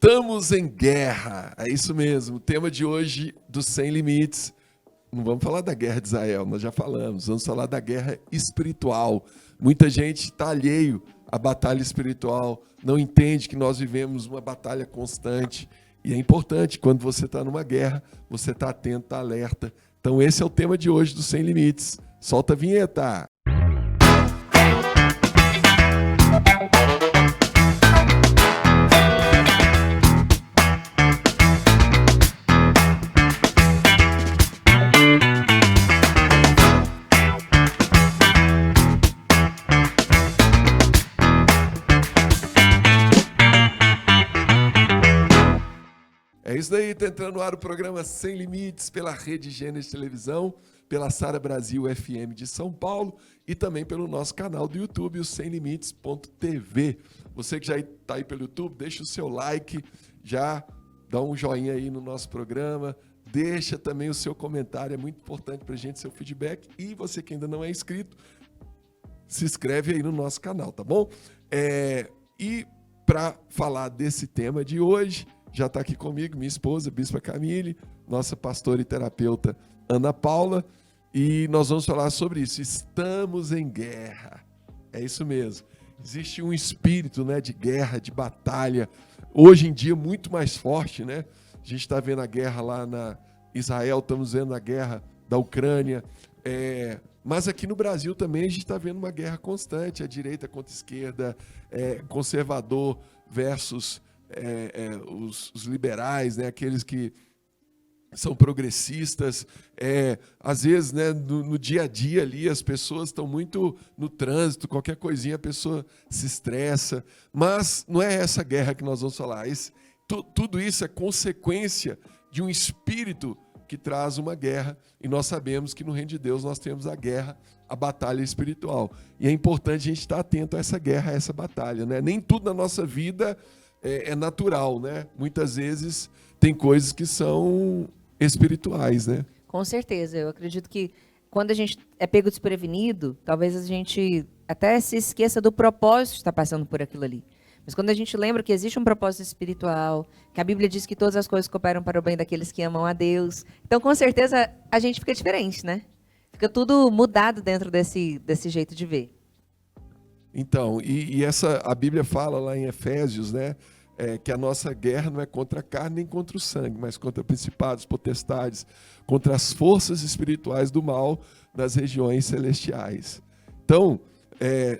Estamos em guerra, é isso mesmo. O tema de hoje do Sem Limites, não vamos falar da guerra de Israel, nós já falamos, vamos falar da guerra espiritual. Muita gente está alheio à batalha espiritual, não entende que nós vivemos uma batalha constante. E é importante, quando você está numa guerra, você está atento, está alerta. Então esse é o tema de hoje do Sem Limites. Solta a vinheta! É isso daí, está entrando no ar o programa Sem Limites pela Rede Gênesis Televisão, pela Sara Brasil FM de São Paulo e também pelo nosso canal do YouTube, o semlimites.tv. Você que já está aí pelo YouTube, deixa o seu like, já dá um joinha aí no nosso programa, deixa também o seu comentário, é muito importante para a gente, seu feedback. E você que ainda não é inscrito, se inscreve aí no nosso canal, tá bom? E para falar desse tema de hoje, já está aqui comigo minha esposa, Bispa Camille, nossa pastora e terapeuta Ana Paula, e nós vamos falar sobre isso. Estamos em guerra, é isso mesmo. Existe um espírito, né, de guerra, de batalha, hoje em dia muito mais forte, né? A gente está vendo a guerra lá na Israel, estamos vendo a guerra da Ucrânia, mas aqui no Brasil também a gente está vendo uma guerra constante, a direita contra a esquerda, conservador versus os liberais, né, aqueles que são progressistas. Às vezes, né, no dia a dia ali, as pessoas estão muito no trânsito, qualquer coisinha a pessoa se estressa, mas não é essa guerra que nós vamos falar. Tudo isso é consequência de um espírito que traz uma guerra, e nós sabemos que no reino de Deus nós temos a guerra, a batalha espiritual, e é importante a gente estar atento a essa guerra, a essa batalha, né? Nem tudo na nossa vida é natural, né? Muitas vezes tem coisas que são espirituais, né? Com certeza. Eu acredito que quando a gente é pego desprevenido, talvez a gente até se esqueça do propósito de estar passando por aquilo ali. Mas quando a gente lembra que existe um propósito espiritual, que a Bíblia diz que todas as coisas cooperam para o bem daqueles que amam a Deus, então com certeza a gente fica diferente, né? Fica tudo mudado dentro desse jeito de ver. Então, a Bíblia fala lá em Efésios, né, que a nossa guerra não é contra a carne nem contra o sangue, mas contra principados, potestades, contra as forças espirituais do mal nas regiões celestiais. Então,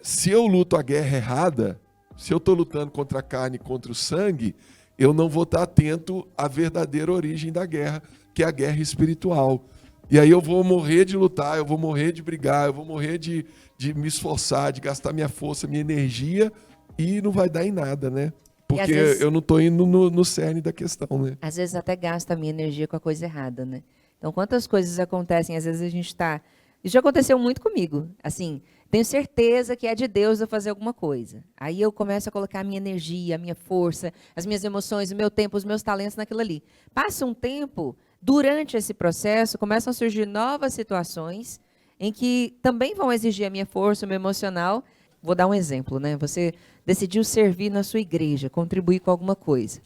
se eu luto a guerra errada, se eu estou lutando contra a carne e contra o sangue, eu não vou estar atento à verdadeira origem da guerra, que é a guerra espiritual. E aí eu vou morrer de lutar, eu vou morrer de brigar, eu vou morrer de me esforçar, de gastar minha força, minha energia, e não vai dar em nada, né? Porque vezes, eu não estou indo no cerne da questão, né? Às vezes até gasta a minha energia com a coisa errada, né? Então, quantas coisas acontecem, às vezes a gente está... Isso já aconteceu muito comigo. Assim, tenho certeza que é de Deus eu fazer alguma coisa. Aí eu começo a colocar a minha energia, a minha força, as minhas emoções, o meu tempo, os meus talentos naquilo ali. Passa um tempo, durante esse processo, começam a surgir novas situações em que também vão exigir a minha força, o meu emocional. Vou dar um exemplo, né? Você decidiu servir na sua igreja, contribuir com alguma coisa.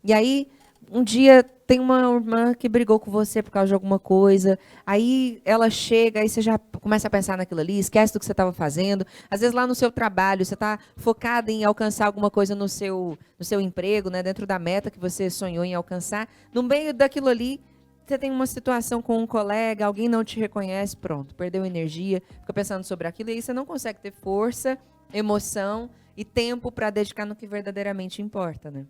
E aí, um dia, tem uma irmã que brigou com você por causa de alguma coisa, aí ela chega, aí você já começa a pensar naquilo ali, esquece do que você estava fazendo. Às vezes, lá no seu trabalho, você está focado em alcançar alguma coisa no seu emprego, né? Dentro da meta que você sonhou em alcançar. No meio daquilo ali, você tem uma situação com um colega, alguém não te reconhece, pronto, perdeu energia, fica pensando sobre aquilo, e aí você não consegue ter força, emoção e tempo para dedicar no que verdadeiramente importa, né?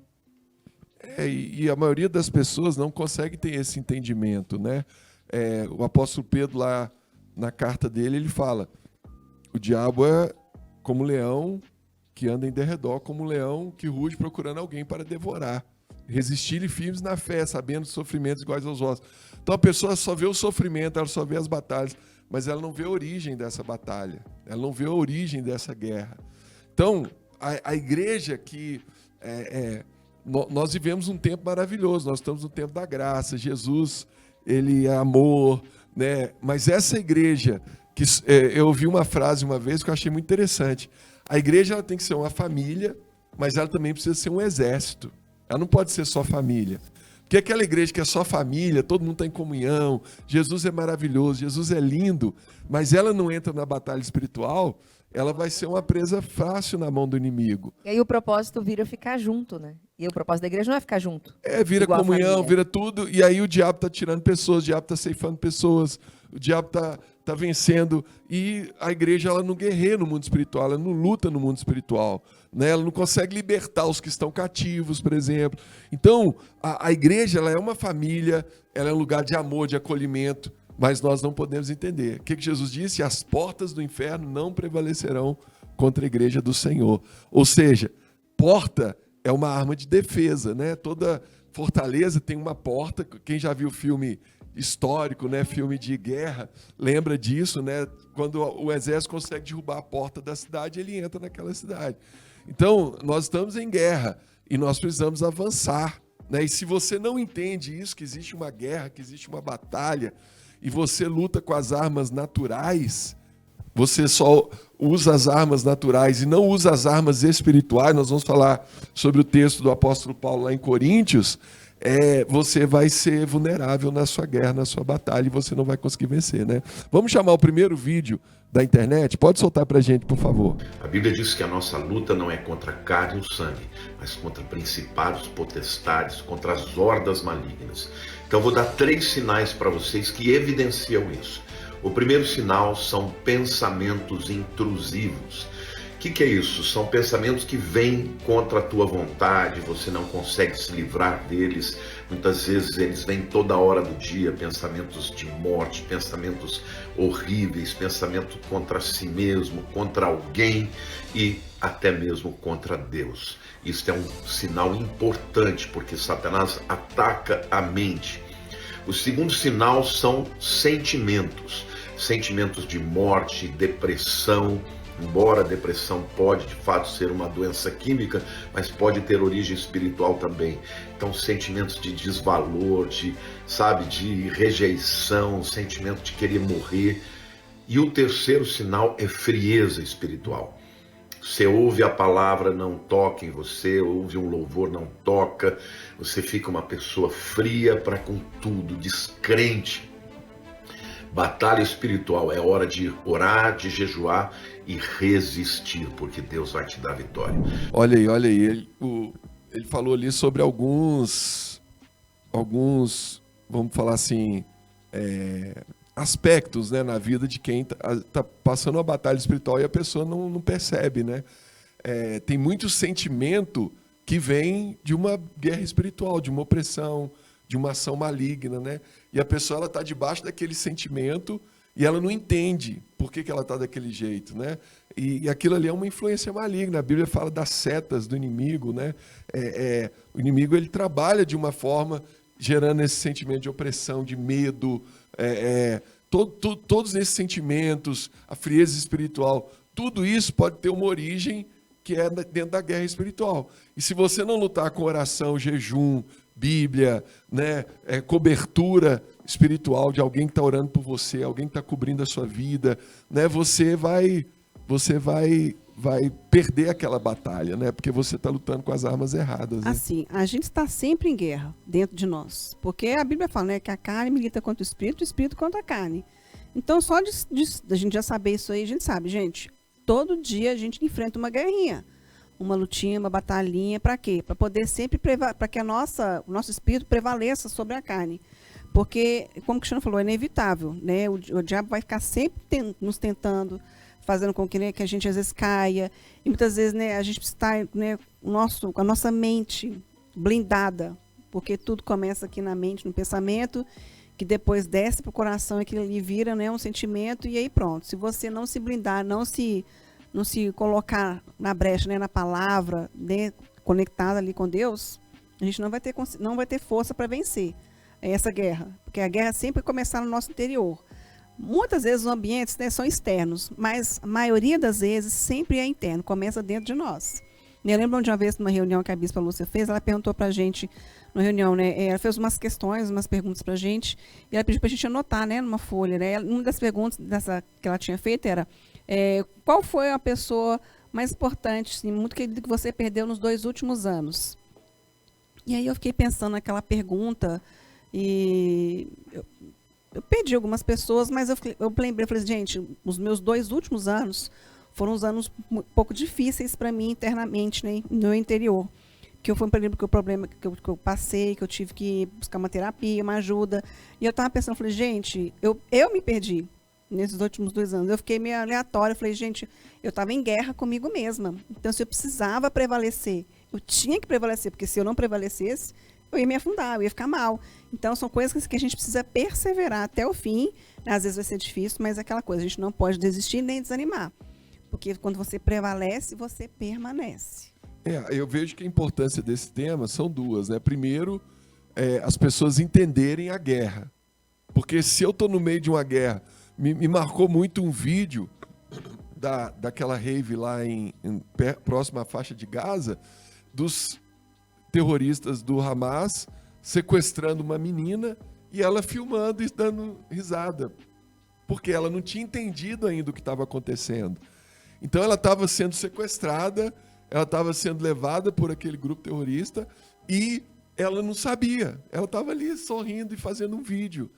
E a maioria das pessoas não consegue ter esse entendimento, né? O apóstolo Pedro, lá na carta dele, ele fala: o diabo é como um leão que anda em derredor, como um leão que ruge procurando alguém para devorar. Resistir-lhe firmes na fé, sabendo os sofrimentos iguais aos vossos. Então a pessoa só vê o sofrimento, ela só vê as batalhas, mas ela não vê a origem dessa batalha, ela não vê a origem dessa guerra. Então, a igreja que... nós vivemos um tempo maravilhoso, nós estamos no tempo da graça, Jesus, ele é amor, né? Mas essa igreja, eu ouvi uma frase uma vez que eu achei muito interessante: a igreja ela tem que ser uma família, mas ela também precisa ser um exército. Ela não pode ser só família. Porque aquela igreja que é só família, todo mundo está em comunhão, Jesus é maravilhoso, Jesus é lindo, mas ela não entra na batalha espiritual, ela vai ser uma presa fácil na mão do inimigo. E aí o propósito vira ficar junto, né? E o propósito da igreja não é ficar junto. Vira comunhão, vira tudo, e aí o diabo está tirando pessoas, o diabo está ceifando pessoas, o diabo está vencendo, e a igreja ela não guerreia no mundo espiritual, ela não luta no mundo espiritual, né? Ela não consegue libertar os que estão cativos, por exemplo. Então, a igreja ela é uma família, ela é um lugar de amor, de acolhimento, mas nós não podemos entender. O que Jesus disse? As portas do inferno não prevalecerão contra a igreja do Senhor. Ou seja, porta é uma arma de defesa, né? Toda fortaleza tem uma porta. Quem já viu filme histórico, né? Filme de guerra, lembra disso, né? Quando o exército consegue derrubar a porta da cidade, ele entra naquela cidade. Então, nós estamos em guerra e nós precisamos avançar, né? E se você não entende isso, que existe uma guerra, que existe uma batalha, e você luta com as armas naturais, você só usa as armas naturais e não usa as armas espirituais, nós vamos falar sobre o texto do apóstolo Paulo lá em Coríntios, você vai ser vulnerável na sua guerra, na sua batalha, e você não vai conseguir vencer, né? Vamos chamar o primeiro vídeo da internet? Pode soltar pra gente, por favor. A Bíblia diz que a nossa luta não é contra a carne e o sangue, mas contra principados, potestades, contra as hordas malignas. Então eu vou dar 3 sinais para vocês que evidenciam isso. O primeiro sinal são pensamentos intrusivos. O que é isso? São pensamentos que vêm contra a tua vontade, você não consegue se livrar deles. Muitas vezes eles vêm toda hora do dia, pensamentos de morte, pensamentos horríveis, pensamentos contra si mesmo, contra alguém e até mesmo contra Deus. Isso é um sinal importante, porque Satanás ataca a mente. O segundo sinal são sentimentos. Sentimentos de morte, depressão. Embora a depressão pode de fato ser uma doença química, mas pode ter origem espiritual também. Então, sentimentos de desvalor, de rejeição, sentimento de querer morrer. E o terceiro sinal é frieza espiritual. Você ouve a palavra, não toca em você, ouve um louvor, não toca. Você fica uma pessoa fria para com tudo, descrente. Batalha espiritual, é hora de orar, de jejuar e resistir, porque Deus vai te dar vitória. Olha aí, ele falou ali sobre alguns, vamos falar assim, aspectos, né, na vida de quem tá passando uma batalha espiritual e a pessoa não percebe, né? Tem muito sentimento que vem de uma guerra espiritual, de uma opressão, de uma ação maligna, né? E a pessoa ela está debaixo daquele sentimento e ela não entende por que ela está daquele jeito, né? E aquilo ali é uma influência maligna. A Bíblia fala das setas do inimigo, né? O inimigo ele trabalha de uma forma gerando esse sentimento de opressão, de medo, todos esses sentimentos, a frieza espiritual, tudo isso pode ter uma origem que é dentro da guerra espiritual. E se você não lutar com oração, jejum, Bíblia, né, cobertura espiritual de alguém que está orando por você, alguém que está cobrindo a sua vida, né, você vai perder aquela batalha, né, porque você está lutando com as armas erradas. Né? Assim, a gente está sempre em guerra dentro de nós, porque a Bíblia fala, né, que a carne milita contra o espírito contra a carne. Então, só a gente já saber isso aí, a gente sabe, gente, todo dia a gente enfrenta uma guerrinha. Uma lutinha, uma batalhinha, para quê? Para poder sempre, para que o nosso espírito prevaleça sobre a carne. Porque, como o Cristiano falou, é inevitável, né? O diabo vai ficar sempre nos tentando, fazendo com que, né, que a gente às vezes caia. E muitas vezes, né, a gente precisa estar, né, com a nossa mente blindada, porque tudo começa aqui na mente, no pensamento, que depois desce para o coração e que ele vira, né, um sentimento, e aí pronto. Se você não se blindar, não se colocar na brecha, né, na palavra, né, conectada ali com Deus, a gente não vai ter força para vencer essa guerra. Porque a guerra sempre vai começar no nosso interior. Muitas vezes os ambientes, né, são externos, mas a maioria das vezes sempre é interno, começa dentro de nós. Eu lembro de uma vez, numa reunião que a Bispa Lúcia fez, ela perguntou para a gente, na reunião, né, ela fez umas questões, umas perguntas para a gente, e ela pediu para a gente anotar, né, numa folha. Né, uma das perguntas que ela tinha feito era, qual foi a pessoa mais importante, assim, muito querida que você perdeu nos 2 últimos anos? E aí eu fiquei pensando naquela pergunta e eu perdi algumas pessoas, mas eu lembrei, falei, gente, os meus 2 últimos anos foram uns anos um pouco difíceis para mim internamente, né, no meu interior. Que foi, por exemplo, que o problema que eu passei, que eu tive que buscar uma terapia, uma ajuda. E eu estava pensando, falei, gente, eu me perdi nesses últimos 2 anos. Eu fiquei meio aleatória, falei, gente, eu estava em guerra comigo mesma. Então, se eu precisava prevalecer, eu tinha que prevalecer, porque se eu não prevalecesse, eu ia me afundar, eu ia ficar mal. Então, são coisas que a gente precisa perseverar até o fim. Às vezes vai ser difícil, mas é aquela coisa, a gente não pode desistir nem desanimar. Porque quando você prevalece, você permanece. Eu vejo que a importância desse tema são 2, né? Primeiro, as pessoas entenderem a guerra. Porque se eu estou no meio de uma guerra, me marcou muito um vídeo daquela rave lá próximo à faixa de Gaza, dos terroristas do Hamas sequestrando uma menina e ela filmando e dando risada. Porque ela não tinha entendido ainda o que estava acontecendo. Então ela estava sendo sequestrada, ela estava sendo levada por aquele grupo terrorista e ela não sabia. Ela estava ali sorrindo e fazendo um vídeo.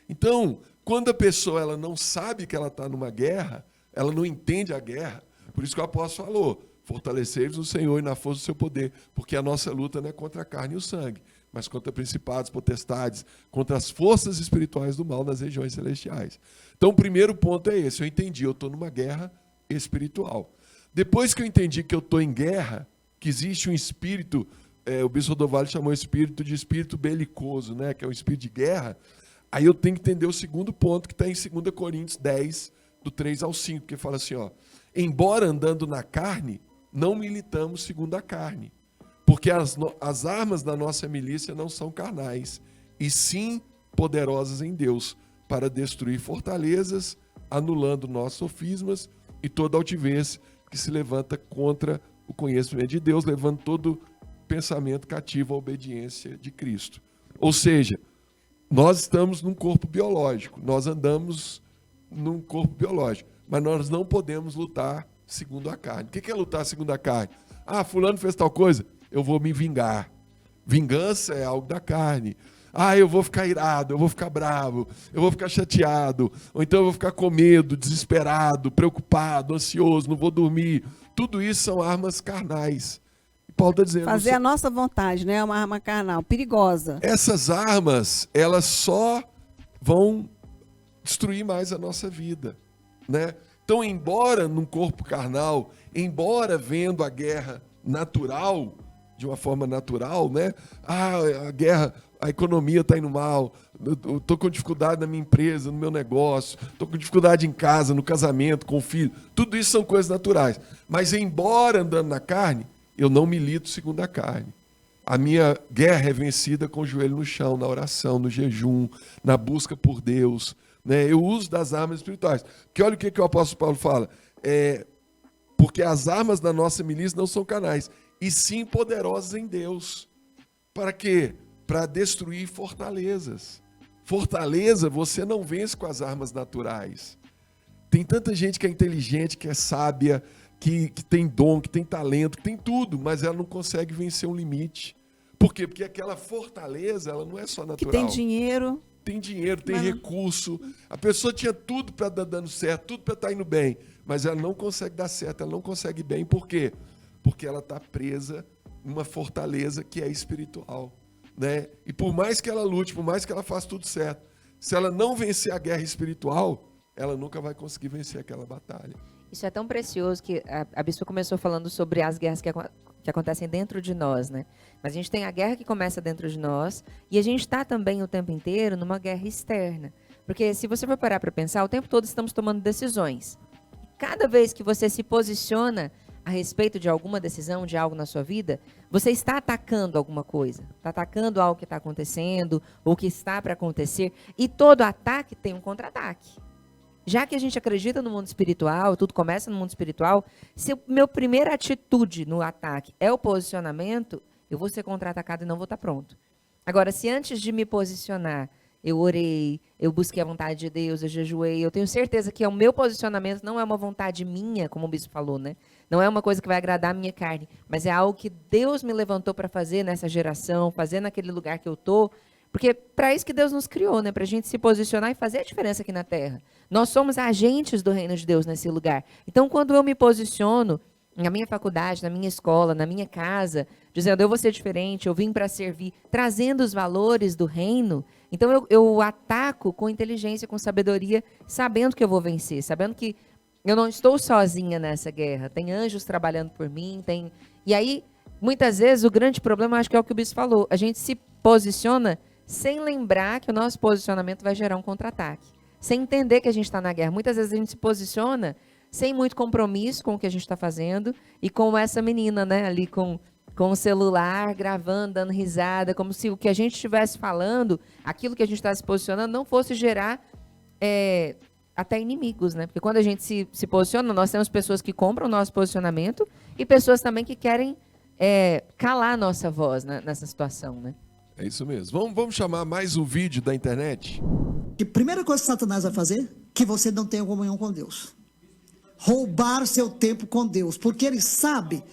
Então, quando a pessoa ela não sabe que ela está numa guerra, ela não entende a guerra. Por isso que o apóstolo falou, fortalecei-vos no Senhor e na força do seu poder, porque a nossa luta não é contra a carne e o sangue, mas contra principados, potestades, contra as forças espirituais do mal nas regiões celestiais. Então, o primeiro ponto é esse, eu entendi, eu estou numa guerra espiritual. Depois que eu entendi que eu estou em guerra, que existe um espírito, o Bispo Rodovalho chamou de espírito belicoso, né, que é um espírito de guerra, aí eu tenho que entender o segundo ponto, que está em 2 Coríntios 10, do 3 ao 5, que fala assim, ó, embora andando na carne, não militamos segundo a carne, porque as armas da nossa milícia não são carnais, e sim poderosas em Deus, para destruir fortalezas, anulando nossos sofismas e toda altivez que se levanta contra o conhecimento de Deus, levando todo pensamento cativo à obediência de Cristo. Ou seja, nós estamos num corpo biológico, nós andamos num corpo biológico, mas nós não podemos lutar segundo a carne. O que é lutar segundo a carne? Ah, fulano fez tal coisa, eu vou me vingar. Vingança é algo da carne. Ah, eu vou ficar irado, eu vou ficar bravo, eu vou ficar chateado, ou então eu vou ficar com medo, desesperado, preocupado, ansioso, não vou dormir. Tudo isso são armas carnais. E Paulo está dizendo... Fazer a nossa vontade, né? É uma arma carnal, perigosa. Essas armas, elas só vão destruir mais a nossa vida, né? Então, embora num corpo carnal, embora vendo a guerra natural, de uma forma natural, né? Ah, a guerra, a economia está indo mal, eu estou com dificuldade na minha empresa, no meu negócio, estou com dificuldade em casa, no casamento, com o filho. Tudo isso são coisas naturais. Mas, embora andando na carne, eu não milito segundo a carne. A minha guerra é vencida com o joelho no chão, na oração, no jejum, na busca por Deus, né? Eu uso das armas espirituais. Porque olha o que o apóstolo Paulo fala. Porque as armas da nossa milícia não são carnais, e sim poderosas em Deus. Para quê? Para destruir fortalezas. Fortaleza você não vence com as armas naturais. Tem tanta gente que é inteligente, que é sábia, que tem dom, que tem talento, que tem tudo, mas ela não consegue vencer um limite. Por quê? Porque aquela fortaleza, ela não é só natural. Que tem dinheiro. Tem dinheiro, tem recurso. A pessoa tinha tudo para estar dando certo, tudo para estar indo bem, mas ela não consegue dar certo, ela não consegue ir bem. Por quê? Porque ela está presa numa fortaleza que é espiritual, né? E por mais que ela lute, por mais que ela faça tudo certo, se ela não vencer a guerra espiritual, ela nunca vai conseguir vencer aquela batalha. Isso é tão precioso que a bispa começou falando sobre as guerras que acontecem dentro de nós, né? Mas a gente tem a guerra que começa dentro de nós e a gente está também o tempo inteiro numa guerra externa. Porque se você for parar para pensar, o tempo todo estamos tomando decisões. Cada vez que você se posiciona a respeito de alguma decisão, de algo na sua vida, você está atacando alguma coisa. Está atacando algo que está acontecendo ou que está para acontecer. E todo ataque tem um contra-ataque. Já que a gente acredita no mundo espiritual, tudo começa no mundo espiritual, se a minha primeira atitude no ataque é o posicionamento, eu vou ser contra-atacado e não vou estar pronto. Agora, se antes de me posicionar, eu orei, eu busquei a vontade de Deus, eu jejuei. Eu tenho certeza que o meu posicionamento não é uma vontade minha, como o bispo falou, né? Não é uma coisa que vai agradar a minha carne, mas é algo que Deus me levantou para fazer nessa geração, fazer naquele lugar que eu tô. Porque para isso que Deus nos criou, né? Para a gente se posicionar e fazer a diferença aqui na Terra. Nós somos agentes do reino de Deus nesse lugar. Então, quando eu me posiciono na minha faculdade, na minha escola, na minha casa, dizendo eu vou ser diferente, eu vim para servir, trazendo os valores do reino, então eu ataco com inteligência, com sabedoria, sabendo que eu vou vencer, sabendo que eu não estou sozinha nessa guerra. Tem anjos trabalhando por mim, tem... E aí, muitas vezes, o grande problema, acho que é o que o bispo falou, a gente se posiciona sem lembrar que o nosso posicionamento vai gerar um contra-ataque. Sem entender que a gente está na guerra. Muitas vezes a gente se posiciona sem muito compromisso com o que a gente está fazendo e com essa menina, né, ali com o celular, gravando, dando risada, como se o que a gente estivesse falando, aquilo que a gente está se posicionando, não fosse gerar até inimigos, né? Porque quando a gente se posiciona, nós temos pessoas que compram o nosso posicionamento e pessoas também que querem calar a nossa voz nessa situação, né? É isso mesmo. Vamos chamar mais um vídeo da internet? Que primeira coisa que Satanás vai fazer? Que você não tenha comunhão com Deus. Roubar seu tempo com Deus. Porque ele sabe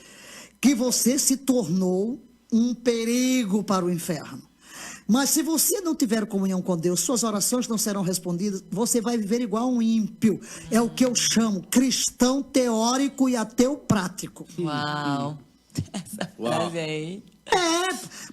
que você se tornou um perigo para o inferno. Mas se você não tiver comunhão com Deus, suas orações não serão respondidas, você vai viver igual um ímpio. É o que eu chamo cristão teórico e ateu prático. Uau! Essa frase aí.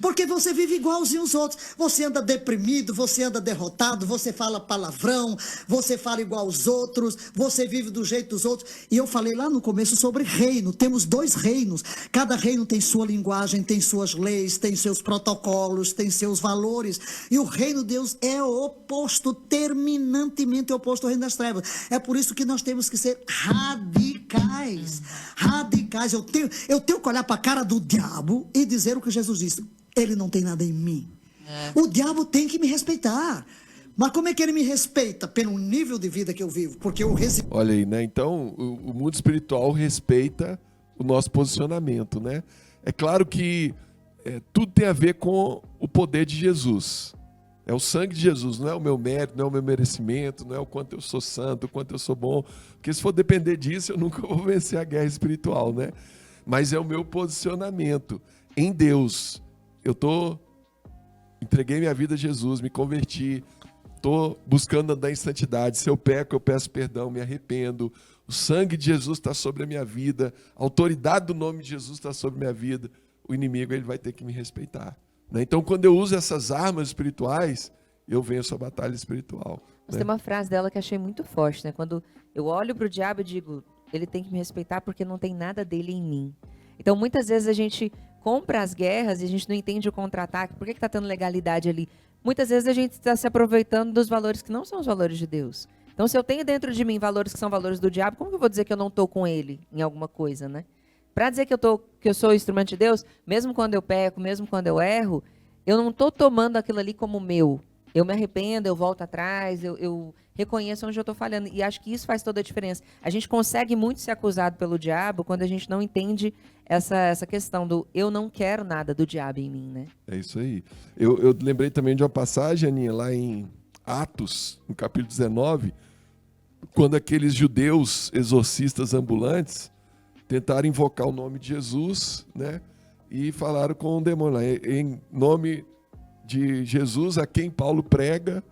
Porque você vive igualzinho aos outros. Você anda deprimido, você anda derrotado, você fala palavrão, você fala igual aos outros, você vive do jeito dos outros. E eu falei lá no começo sobre reino. Temos 2 reinos. Cada reino tem sua linguagem, tem suas leis, tem seus protocolos, tem seus valores. E o reino de Deus é oposto, terminantemente oposto ao reino das trevas. É por isso que nós temos que ser radicais. Radicais. Eu tenho que olhar para a cara do diabo e dizer o que Jesus disse: ele não tem nada em mim. O diabo tem que me respeitar. Mas como é que ele me respeita? Pelo nível de vida que eu vivo. Porque eu resido. Olha aí, né? Então, o mundo espiritual respeita o nosso posicionamento, né? É claro que tudo tem a ver com o poder de Jesus. É o sangue de Jesus, não é o meu mérito, não é o meu merecimento, não é o quanto eu sou santo, o quanto eu sou bom. Porque se for depender disso, eu nunca vou vencer a guerra espiritual, né? Mas é o meu posicionamento em Deus. Entreguei minha vida a Jesus, me converti, estou buscando andar em santidade. Se eu peco, eu peço perdão, me arrependo. O sangue de Jesus está sobre a minha vida, a autoridade do nome de Jesus está sobre a minha vida. O inimigo ele vai ter que me respeitar, né? Então, quando eu uso essas armas espirituais, eu venço a batalha espiritual. Mas tem uma frase dela que achei muito forte, né? Quando eu olho para o diabo e digo, ele tem que me respeitar porque não tem nada dele em mim. Então, muitas vezes a gente compra as guerras e a gente não entende o contra-ataque. Por que está tendo legalidade ali? Muitas vezes a gente está se aproveitando dos valores que não são os valores de Deus. Então, se eu tenho dentro de mim valores que são valores do diabo, como que eu vou dizer que eu não estou com ele em alguma coisa, né? Para dizer que eu sou instrumento de Deus, mesmo quando eu peco, mesmo quando eu erro, eu não estou tomando aquilo ali como meu. Eu me arrependo, eu volto atrás, eu reconheço onde eu estou falhando. E acho que isso faz toda a diferença. A gente consegue muito ser acusado pelo diabo quando a gente não entende essa questão do eu não quero nada do diabo em mim, né? É isso aí. Eu lembrei também de uma passagem, Aninha, lá em Atos, no capítulo 19, quando aqueles judeus exorcistas ambulantes tentaram invocar o nome de Jesus, né? E falaram com o demônio lá, em nome de Jesus, a quem Paulo prega,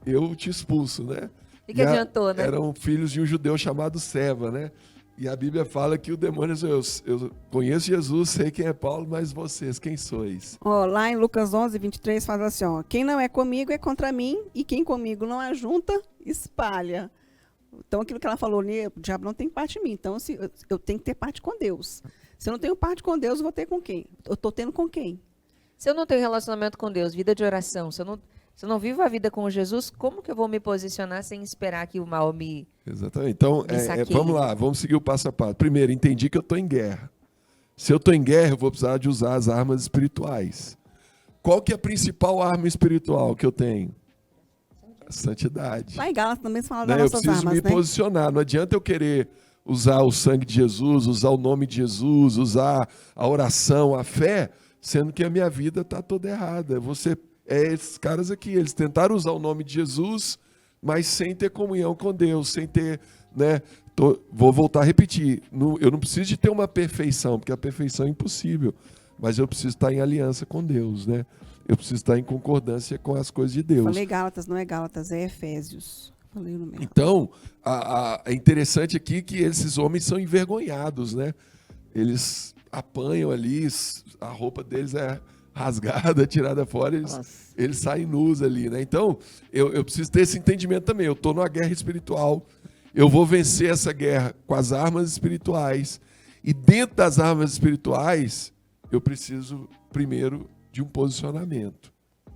eu te expulso, né? E que adiantou, né? Eram filhos de um judeu chamado Seva, né? E a Bíblia fala que o demônio diz, eu conheço Jesus, sei quem é Paulo, mas vocês, quem sois? Lá em Lucas 11, 23, fala assim, quem não é comigo é contra mim, e quem comigo não ajunta, espalha. Então, aquilo que ela falou, o diabo não tem parte em mim. Então, eu tenho que ter parte com Deus. Se eu não tenho parte com Deus, eu vou ter com quem? Eu estou tendo com quem? Se eu não tenho relacionamento com Deus, vida de oração, se eu não vivo a vida com Jesus, como que eu vou me posicionar sem esperar que o mal me... Exatamente. Então, saqueie? vamos lá, vamos seguir o passo a passo. Primeiro, entendi que eu estou em guerra. Se eu estou em guerra, eu vou precisar de usar as armas espirituais. Qual que é a principal arma espiritual que eu tenho? A santidade. Lá em Gálatas também se fala Né? das Eu nossas preciso armas, me posicionar. Não adianta eu querer usar o sangue de Jesus, usar o nome de Jesus, usar a oração, a fé, sendo que a minha vida está toda errada. Eu vou ser esses caras aqui. Eles tentaram usar o nome de Jesus, mas sem ter comunhão com Deus, sem ter, né? Vou voltar a repetir. Eu não preciso de ter uma perfeição, porque a perfeição é impossível. Mas eu preciso estar em aliança com Deus, né? Eu preciso estar em concordância com as coisas de Deus. Falei Gálatas, não é Gálatas, é Efésios. Falei no mesmo. Então, é interessante aqui que esses homens são envergonhados, né? Eles apanham ali, a roupa deles é rasgada, tirada fora, eles saem nus ali, né? Então, eu preciso ter esse entendimento também. Eu estou numa guerra espiritual, eu vou vencer essa guerra com as armas espirituais. E dentro das armas espirituais, eu preciso, primeiro, de um posicionamento.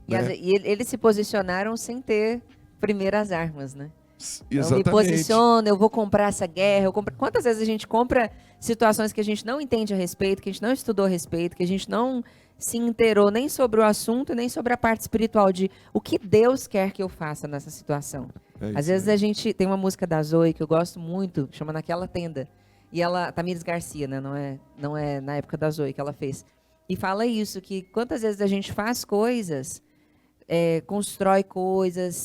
Né? E eles se posicionaram sem ter primeiro as armas, né? Exatamente. Eu me posiciono, eu vou comprar essa guerra. Quantas vezes a gente compra situações que a gente não entende a respeito, que a gente não estudou a respeito, que a gente não se inteirou nem sobre o assunto, nem sobre a parte espiritual de o que Deus quer que eu faça nessa situação. Às vezes a gente tem uma música da Zoe que eu gosto muito, chama Naquela Tenda. E ela, Tamires Garcia, né? Não é na época da Zoe que ela fez. E fala isso, que quantas vezes a gente faz coisas, constrói coisas,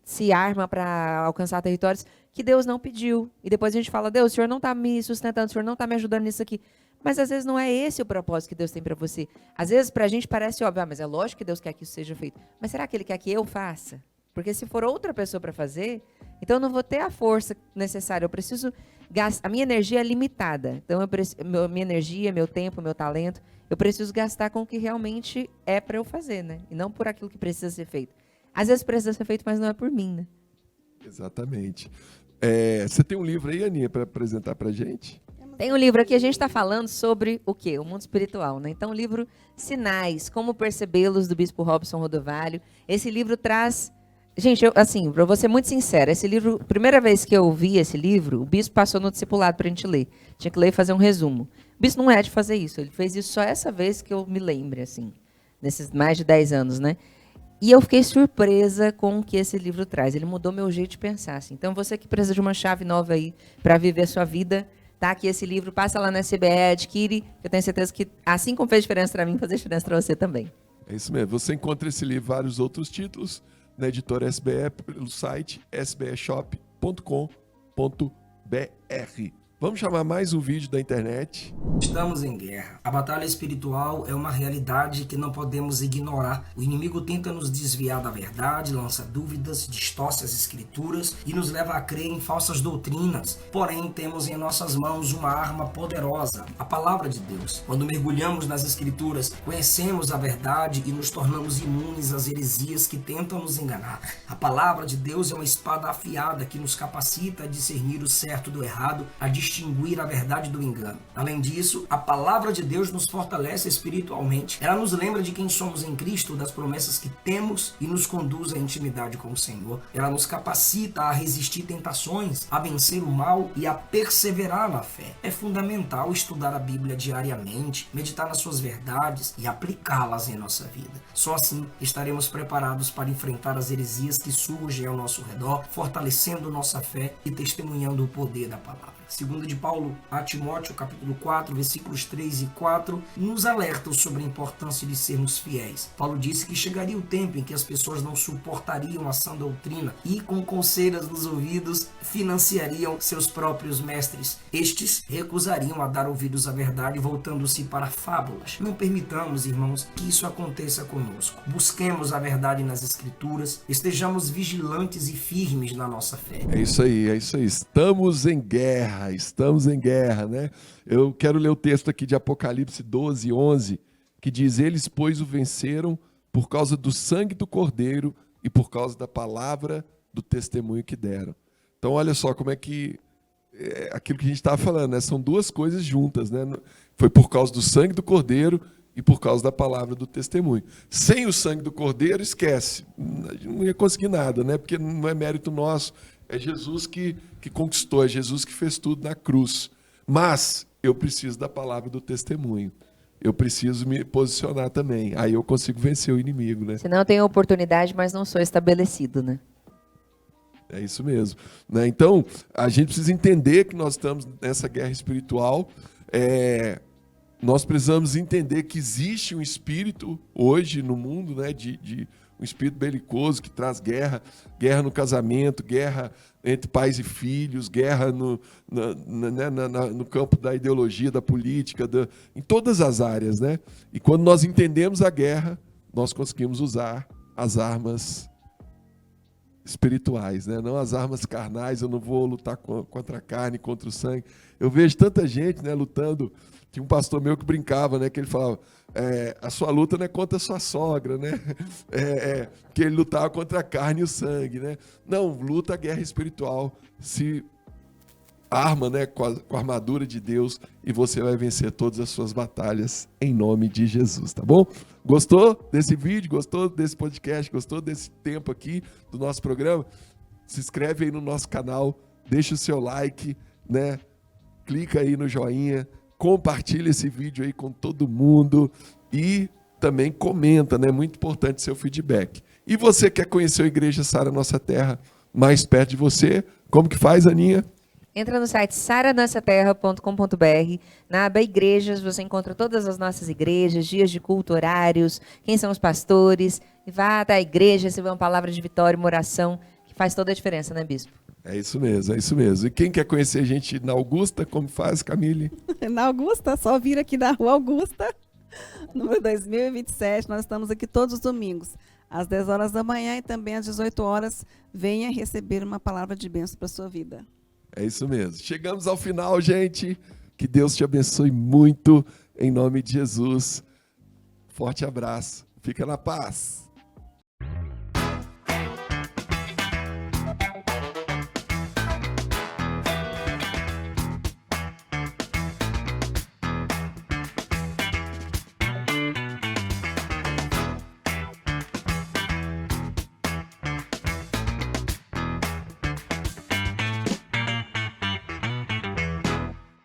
se arma para alcançar territórios que Deus não pediu. E depois a gente fala, Deus, o Senhor não está me sustentando, o Senhor não está me ajudando nisso aqui. Mas às vezes não é esse o propósito que Deus tem para você. Às vezes para a gente parece óbvio, mas é lógico que Deus quer que isso seja feito. Mas será que Ele quer que eu faça? Porque se for outra pessoa para fazer, então eu não vou ter a força necessária. Eu preciso gastar. A minha energia é limitada. Então, minha energia, meu tempo, meu talento, eu preciso gastar com o que realmente é para eu fazer, né? E não por aquilo que precisa ser feito. Às vezes precisa ser feito, mas não é por mim, né? Exatamente. Você tem um livro aí, Aninha, para apresentar para a gente? Tem um livro aqui, a gente está falando sobre o quê? O mundo espiritual, né? Então, o livro Sinais, Como Percebê-los, do Bispo Robson Rodovalho. Esse livro traz... Gente, assim, para vou ser muito sincera, esse livro, primeira vez que eu vi esse livro, o bispo passou no discipulado para a gente ler. Tinha que ler e fazer um resumo. O bispo não é de fazer isso, ele fez isso só essa vez que eu me lembre, assim, nesses mais de 10 anos, né? E eu fiquei surpresa com o que esse livro traz. Ele mudou meu jeito de pensar, assim. Então, você que precisa de uma chave nova aí para viver a sua vida, tá aqui esse livro, passa lá na SBE, adquire, eu tenho certeza que, assim como fez diferença para mim, faz diferença para você também. É isso mesmo. Você encontra esse livro e vários outros títulos na editora SBE, pelo site sbeshop.com.br. Vamos chamar mais um vídeo da internet. Estamos em guerra. A batalha espiritual é uma realidade que não podemos ignorar. O inimigo tenta nos desviar da verdade, lança dúvidas, distorce as escrituras e nos leva a crer em falsas doutrinas. Porém, temos em nossas mãos uma arma poderosa, a palavra de Deus. Quando mergulhamos nas escrituras, conhecemos a verdade e nos tornamos imunes às heresias que tentam nos enganar. A palavra de Deus é uma espada afiada que nos capacita a discernir o certo do errado, a distinguir a verdade do engano. Além disso, a palavra de Deus nos fortalece espiritualmente. Ela nos lembra de quem somos em Cristo, das promessas que temos e nos conduz à intimidade com o Senhor. Ela nos capacita a resistir tentações, a vencer o mal e a perseverar na fé. É fundamental estudar a Bíblia diariamente, meditar nas suas verdades e aplicá-las em nossa vida. Só assim estaremos preparados para enfrentar as heresias que surgem ao nosso redor, fortalecendo nossa fé e testemunhando o poder da palavra. Segundo de Paulo a Timóteo, capítulo 4, versículos 3 e 4, nos alertam sobre a importância de sermos fiéis. Paulo disse que chegaria o tempo em que as pessoas não suportariam a sã doutrina e, com coceiras nos ouvidos, financiariam seus próprios mestres. Estes recusariam a dar ouvidos à verdade, voltando-se para fábulas. Não permitamos, irmãos, que isso aconteça conosco. Busquemos a verdade nas Escrituras, estejamos vigilantes e firmes na nossa fé. É isso aí. Estamos em guerra, né? Eu quero ler o texto aqui de Apocalipse 12, 11, que diz: eles, pois, o venceram por causa do sangue do Cordeiro e por causa da palavra do testemunho que deram. Então, olha só como é que aquilo que a gente estava falando, né? São duas coisas juntas, né? Foi por causa do sangue do Cordeiro e por causa da palavra do testemunho. Sem o sangue do Cordeiro, esquece. Não ia conseguir nada, né? Porque não é mérito nosso. É Jesus que conquistou, é Jesus que fez tudo na cruz. Mas eu preciso da palavra do testemunho. Eu preciso me posicionar também. Aí eu consigo vencer o inimigo, né? Senão eu tenho oportunidade, mas não sou estabelecido, né? É isso mesmo. Né? Então, a gente precisa entender que nós estamos nessa guerra espiritual. nós precisamos entender que existe um espírito hoje no mundo, né, de um espírito belicoso que traz guerra, guerra no casamento, guerra entre pais e filhos, guerra no campo da ideologia, da política, em todas as áreas, né? E quando nós entendemos a guerra, nós conseguimos usar as armas espirituais, né? Não as armas carnais. Eu não vou lutar contra a carne, contra o sangue. Eu vejo tanta gente, né, lutando. Tinha um pastor meu que brincava, né, que ele falava, a sua luta não é contra a sua sogra, né? Que ele lutava contra a carne e o sangue, né? Não, luta a guerra espiritual, se arma, né, com a armadura de Deus, e você vai vencer todas as suas batalhas em nome de Jesus, tá bom? Gostou desse vídeo? Gostou desse podcast? Gostou desse tempo aqui do nosso programa? Se inscreve aí no nosso canal, deixa o seu like, né? Clica aí no joinha, compartilha esse vídeo aí com todo mundo e também comenta, né? Muito importante seu feedback. E você quer conhecer a Igreja Sara Nossa Terra mais perto de você? Como que faz, Aninha? Entra no site saranoassaterra.com.br. Na aba Igrejas, você encontra todas as nossas igrejas, dias de culto, horários, quem são os pastores. E vá até a igreja, você vê uma palavra de vitória, uma oração, que faz toda a diferença, né, Bispo? É isso mesmo, é isso mesmo. E quem quer conhecer a gente na Augusta, como faz, Camille? Na Augusta, só vir aqui na Rua Augusta, número 2027. Nós estamos aqui todos os domingos, às 10 horas da manhã e também às 18 horas. Venha receber uma palavra de bênção para a sua vida. É isso mesmo. Chegamos ao final, gente. Que Deus te abençoe muito, em nome de Jesus. Forte abraço. Fica na paz.